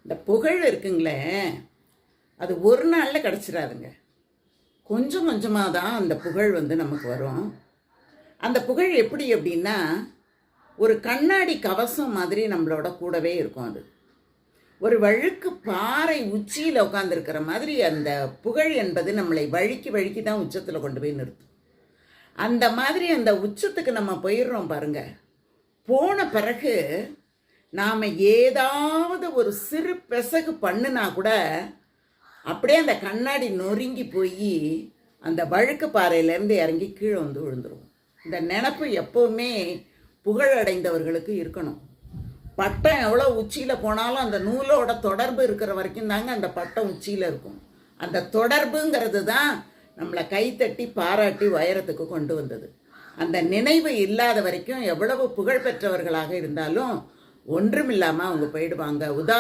இந்த புகழ் இருக்குங்களே, அது ஒரு நாளில் கிடச்சிடாதுங்க. கொஞ்சம் கொஞ்சமாக தான் அந்த புகழ் நமக்கு வரும். அந்த புகழ் எப்படி அப்படின்னா, ஒரு கண்ணாடி கவசம் மாதிரி நம்மளோட கூடவே இருக்கும். அது ஒரு வழுக்கு பாறை உச்சியில் உட்காந்துருக்கிற மாதிரி அந்த புகழ் என்பது நம்மளை வழுக்கி வழுக்கி தான் உச்சத்தில் கொண்டு போய் நிறுத்தும். அந்த மாதிரி அந்த உச்சத்துக்கு நம்ம போயிடுறோம் பாருங்க. போன பிறகு நாம் ஏதாவது ஒரு சிறு பெசகு பண்ணுனா கூட அப்படியே அந்த கண்ணாடி நொறுங்கி போய் அந்த வழுக்கு பாறையிலேருந்து இறங்கி கீழே விழுந்துடும். இந்த நினப்பு எப்போவுமே புகழடைந்தவர்களுக்கு இருக்கணும். பட்டம் எவ்வளோ உச்சியில் போனாலும் அந்த நூலோட தொடர்பு இருக்கிற வரைக்கும் தாங்க அந்த பட்டம் உச்சியில் இருக்கும். அந்த தொடர்புங்கிறது தான் நம்மளை கைத்தட்டி பாராட்டி உயரத்துக்கு கொண்டு வந்தது. அந்த நினைவு இல்லாத வரைக்கும் எவ்வளவு புகழ் பெற்றவர்களாக இருந்தாலும் ஒன்றுமில்லாமல் அவங்க போயிடுவாங்க.